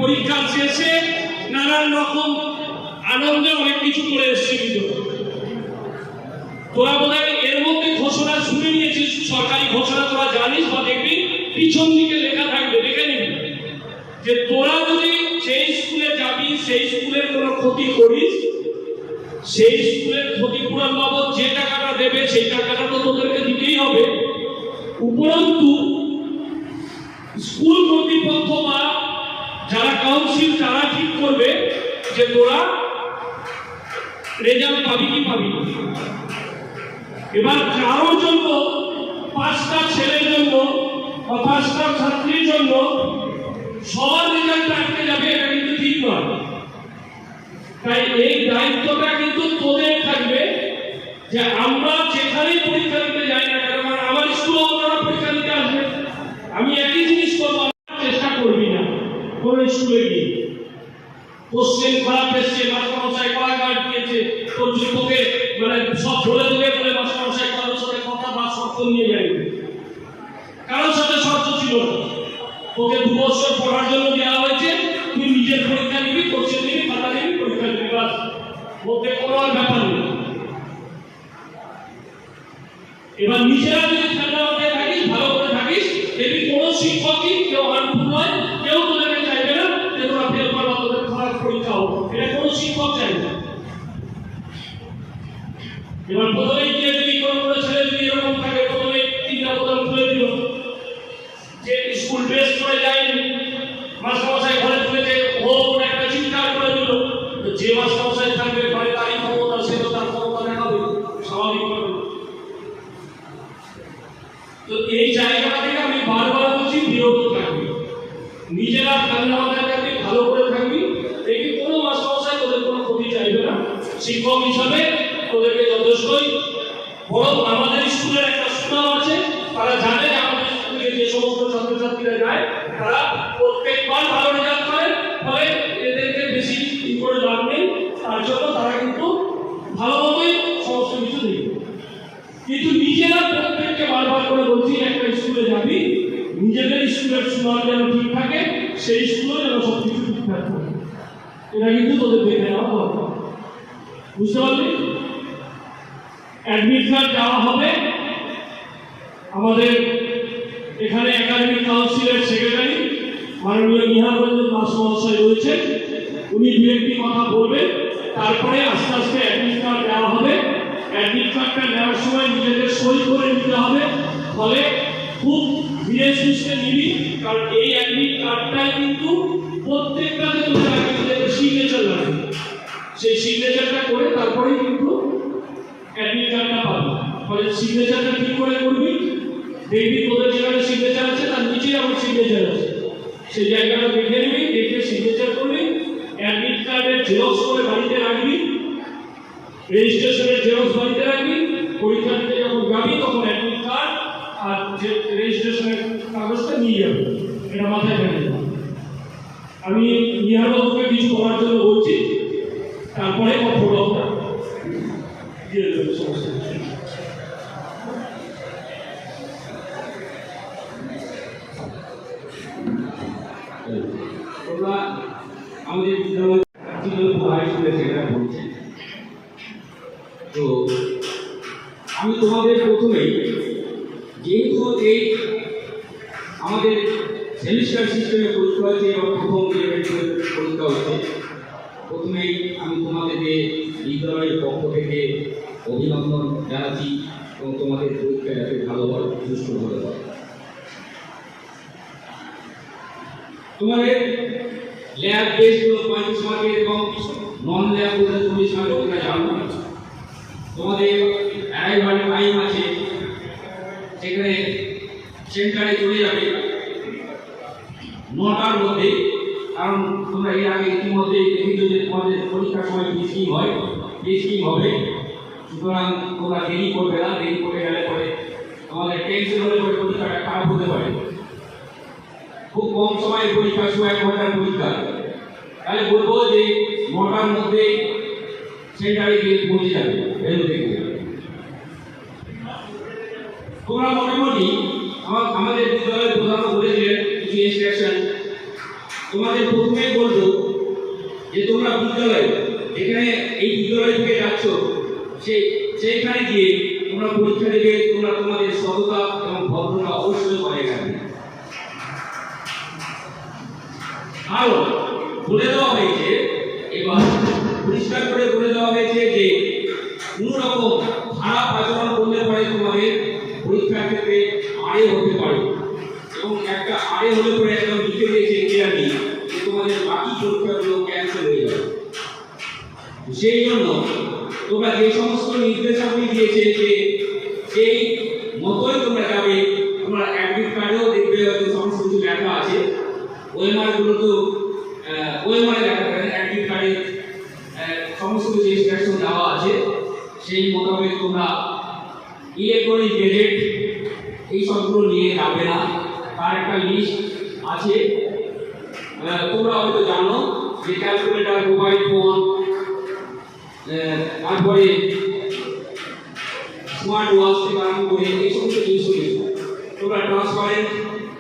পরীক্ষা শেষে নানান রকম আনন্দে অনেক কিছু করে এসছে। কিন্তু তোরা বোধ হয় এর মধ্যে ঘোষণা শুনে নিয়েছিস, সরকারি ঘোষণা তোরা জানিস বা দেখবি পিছন দিকে লেখা থাকবে, দেখে নিবি যে তোরা যদি সেই স্কুলে যাবি, সেই স্কুলের কোনো ক্ষতি করিস, সেই স্কুলের ক্ষতিপূরণ বাবদ যে টাকাটা দেবে সেই টাকাটা তো তোদেরকে দিতেই হবে। উপরন্তু স্কুল কর্তৃপক্ষ বা যারা কাউন্সিল তারা ঠিক করবে যে তোরা রেজাল্ট পাবি কি পাবি। এবার কারোর জন্য, 5টা ছেলের জন্য বা 5টা ছাত্রীর জন্য সবার রেজাল্ট আটকে যাবে, এটা কিন্তু ঠিক নয়। তাই এই দায়িত্বটা কিন্তু তোদের থাকবে যে আমরা যেখানেই পরীক্ষা দিতে যাই না কেন, কারণ আমার স্কুলে ওরা পরীক্ষা দিতে আসবে, আমি একই জিনিস করবো, চেষ্টা করবি না কোন স্কুলে গিয়ে কোশ্চেন খারাপ এসছে, মাস্টারমশাই কয়েকবার দিয়েছে, তোর তোকে মানে সব বলে দেবে বলে মাস্টারমশাই কারোর সাথে কথা বা শর্ত নিয়ে যাবে, কারোর সাথে শর্ত ছিল না। তোকে 2 বছর পড়ার জন্য দেওয়া হয়েছে, তুই নিজের পরীক্ষা নিবি, কোশ্চেন নিবি, খাতা নিবি, পরীক্ষা দিবি, বাস, মধ্যে কোনো আর ব্যাপার নেই। এবার নিজেরা যদি ঠান্ডা মাথায় থাকিস, ভালো করে থাকিস, দেখবি কোনো শিক্ষকই কেউ হার্মফুল নয়, কেউ তোদেরকে চাইবে না যে তোরা ফেল করবা, তোদের খারাপ পরীক্ষা হোক, এটা কোনো শিক্ষক চাইবে না। এবার প্রথমে গিয়ে যদি কোনো ছেলে যদি এরকম থাকে, প্রথমে 3টা বোতল খুলে দিল যে স্কুল ড্রেস পরে যায়নি, মাস্টারমশাই ঘরে ঢুকেছে, ও একটা চিৎকার করে দিল, যে মাস্টারমশাই থাকবে ঘরে তারই ক্ষমতা, সে তো তার ক্ষমতা দেখাবে স্বাভাবিক ভাবে। তো এই জায়গাটা থেকে আমি বারবার বলছি বিরত থাকবি, নিজেরা ঠান্ডা মাথায় থাকবি, ভালো করে থাকবি, দেখবি কোনো মাস্টারমশাই তোদের কোনো ক্ষতি চাইবে না। শিক্ষক হিসাবে তোদেরকে যথেষ্টই, বরং আমাদের স্কুলের একটা সুনাম আছে, তারা জানে আমাদের স্কুলে যে সমস্ত ছাত্রছাত্রীরা যায় তারা প্রত্যেকবার ভালো রেজাল্ট করে, ফলে এদেরকে বেশি করে লাভ নেই, তার জন্য তারা কিন্তু ভালোভাবেই সমস্ত কিছু দেখবে। কিন্তু নিজেরা প্রত্যেককে বারবার করে বলছি, একটা স্কুলে যাবি, নিজেদের স্কুলের সুনাম যেন ঠিক থাকে, সেই স্কুলে যেন সব কিছু ঠিকঠাক থাকে, এটা কিন্তু তোদের দেখে নেওয়া দরকার, বুঝতে পারলি? অ্যাডমিট কার্ড দেওয়া হবে। আমাদের এখানে একাডেমিক কাউন্সিলের সেক্রেটারি মাননীয় নিহার রঞ্জন দাস মহাশয় রয়েছে, উনি 2-1টি কথা বলবেন, তারপরে আস্তে আস্তে অ্যাডমিট কার্ড দেওয়া হবে। অ্যাডমিট কার্ডটা নেওয়ার সময় নিজেদের সই করে নিতে হবে, ফলে খুব ধীরে সুস্থে নিবি, কারণ এই অ্যাডমিট কার্ডটাই কিন্তু প্রত্যেকটাতে তোদের সিগনেচার লাগবে, সেই সিগনেচারটা করে তারপরেই কিন্তু অ্যাডমিট কার্ডটা পাবি। ফলে সিগনেচারটা ঠিক করে করবি, দেখবি তোদের যেখানে সিগনেচার আছে তার নিচেই আমার সিগনেচার আছে, সেই জায়গাটা দেখে নিবি, দেখে সিগনেচার করবি। অ্যাডমিট কার্ডের জেরক্স করে বাড়িতে রাখবি, রেজিস্ট্রেশনের জেরক্স বাড়িতে রাখবি, পরীক্ষা দিতে যখন যাবি তখন অ্যাডমিট কার্ড আর যে রেজিস্ট্রেশনের কাগজটা নিয়ে যাবি, এটা মাথায় রেখে যাবে। আমি নিহারবাবুকে কিছু করার জন্য বলছি, তারপরে ফটোটা দিয়ে দেবে সমস্ত কিছু। তোমরা আমাদের বিদ্যালয় হাই স্কুলের সেটা বলছি, তো আমি তোমাদের প্রথমেই, যেহেতু এই আমাদের সেমিস্টার সিস্টেমে পরীক্ষা হচ্ছে এবং প্রথম পরীক্ষা হচ্ছে, প্রথমেই আমি তোমাদেরকে বিদ্যালয়ের পক্ষ থেকে অভিনন্দন জানাচ্ছি এবং তোমাদের পরীক্ষা যাতে ভালো হয়, সুষ্ঠুভাবে হয়। তোমাদের ল্যাব বেসগুলো 35 মার্কের এবং নন ল্যাব গুলো 40 মার্কের, তোমরা জানো। তোমাদের অ্যারাইভাল টাইম আছে, সেখানে সেন্টারে চলে যাবে 9টার মধ্যে, কারণ তোমরা এর আগে ইতিমধ্যে দেখেছো যে তোমাদের পরীক্ষার সময় টেস্টিং হয়, টেস্টিং হবে, সুতরাং তোমরা দেরি করবে না, দেরি করে গেলে পরে আমাদের টেনশন হলে পরে পরীক্ষাটা খারাপ হতে পারে। খুব কম সময়ে পরীক্ষা, 1 ঘন্টার পরীক্ষা, তাহলে বলবো যে 9টার মধ্যে সেন্টারে গিয়ে পৌঁছে যাবে। তোমরা মোটামুটি আমাদের বিদ্যালয়ের প্রধান বলেছিলেন কিছু ইনস্ট্রাকশন তোমাদের প্রথমে বলবো যে তোমরা বিদ্যালয় এখানে এই বিদ্যালয় থেকে যাচ্ছ সেইখানে গিয়ে তোমরা পরীক্ষা দেবে, তোমরা তোমাদের সততা এবং ভদ্রতা অবশ্যই বজায় রাখবে। কারণ বলে দেওয়া হয়েছে, এবার পরিষ্কার করে বলে দেওয়া হয়েছে যে কোনো রকম খারাপ আচরণ করলে পরে তোমাদের পরীক্ষার ক্ষেত্রে আড়ে হতে পারে, এবং একটা আড়ে হলে পরে একদম লিখে দিয়েছে ক্লিয়ারলি যে তোমাদের বাকি পরীক্ষাগুলো ক্যান্সেল হয়ে যাবে। সেই জন্য তোমরা যে সমস্ত নির্দেশাবলী দিয়েছে যে সেই মতোই তোমরা যাবে। তোমরা অ্যাডমিট কার্ডেও দেখবে হয়তো সমস্ত কিছু লেখা আছে, ওএমআর গুলো তো ওএমআর লেখা থাকে, অ্যাডমিট কার্ডে সমস্ত কিছু ইনস্ট্রাকশন দেওয়া আছে। সেই মোতাবেক তোমরা ইলেকট্রনিক গেজেট এই সবগুলো নিয়ে যাবে না, তার একটা লিস্ট আছে। তোমরা হয়তো জানো যে ক্যালকুলেটর, মোবাইল ফোন, তারপরে স্মার্ট ওয়াচ থেকে আরম্ভ করে এই সমস্ত জিনিসগুলি তোমরা ট্রান্সপারেন্ট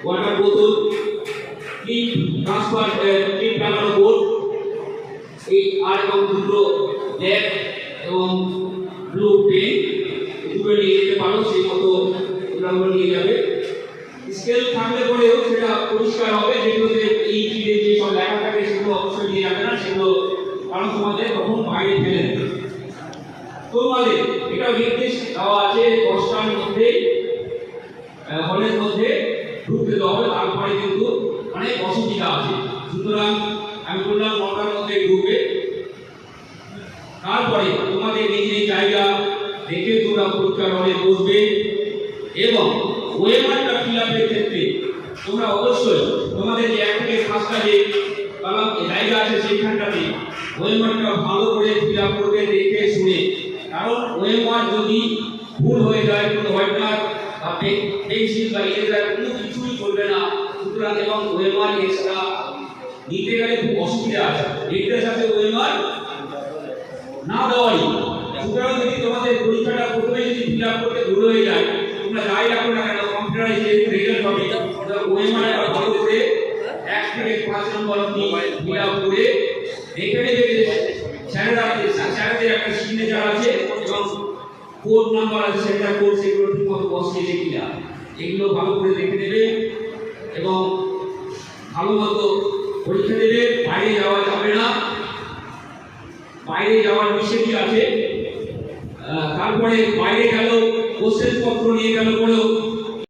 ওয়াটার বোতল, ক্লিপ লাগানো বোর্ড, এই আর এবং দুটো ব্যাগ এবং ব্লু পেন দুটো নিয়ে যেতে পারো। সেই মতো তোমরা নিয়ে যাবে। স্কেল থাকলে পরেও সেটা পরিষ্কার হবে, যেগুলোতে এই যে সব লেখা থাকে সেগুলো অবশ্যই নিয়ে যাবে না, সেগুলো কারণ তোমাদের তখন বাইরে ফেলে দেবে। তোমাদের এটা নির্দেশ দেওয়া আছে 10টার মধ্যে হলের মধ্যে ঢুকতে দেওয়া হবে, তারপরে কিন্তু অনেক অসুবিধা আছে। সুতরাং আমি বললাম 9টার মধ্যে ঢুকবে। তারপরে তোমাদের নিজের জায়গা দেখে তোমরা পরীক্ষার হলে বসবে, এবং ওয়েমারটা ফিল আপের ক্ষেত্রে তোমরা অবশ্যই তোমাদের যে 1 থেকে 5টা যে জায়গা আছে সেইখানটাতে ওয়েমারটা ভালো করে ফিল আপ করবে দেখে শুনে। কারণ ওয়েমার যদি ভুল হয়ে যায়, কোনো হোয়াইটনার বা পেন্সিল বা ইরেজার কোনো কিছুই চলবে না। সুতরাং এবং ওয়েমার এক্সট্রা নিতে গেলে খুব অসুবিধা আছে, নির্দেশ আছে ওয়েমার না দেওয়াই। সুতরাং যদি তোমাদের পরীক্ষাটা প্রথমে যদি ফিল আপ করতে ভুল হয়ে যায়, তোমরা যাই রাখো না কেন কম্পিউটারে যে রেজাল্ট হবে ওয়েমারটা ভালো করে 1 থেকে 5 নম্বর অবধি ফিল আপ করে দেখে নেবে যে স্যারেদের একটা সিগনেচার আছে এবং কোড নাম্বার আছে, সেটা কোড সেগুলো ঠিক মতো বসিয়েছে কিনা এগুলো ভালো করে দেখে নেবে এবং ভালো মতো পরীক্ষা দেবে। বাইরে যাওয়া যাবে না, বাইরে যাওয়ার নিষেধই আছে। তারপরে বাইরে গেল কোশ্চেন পত্র নিয়ে গেল বলেও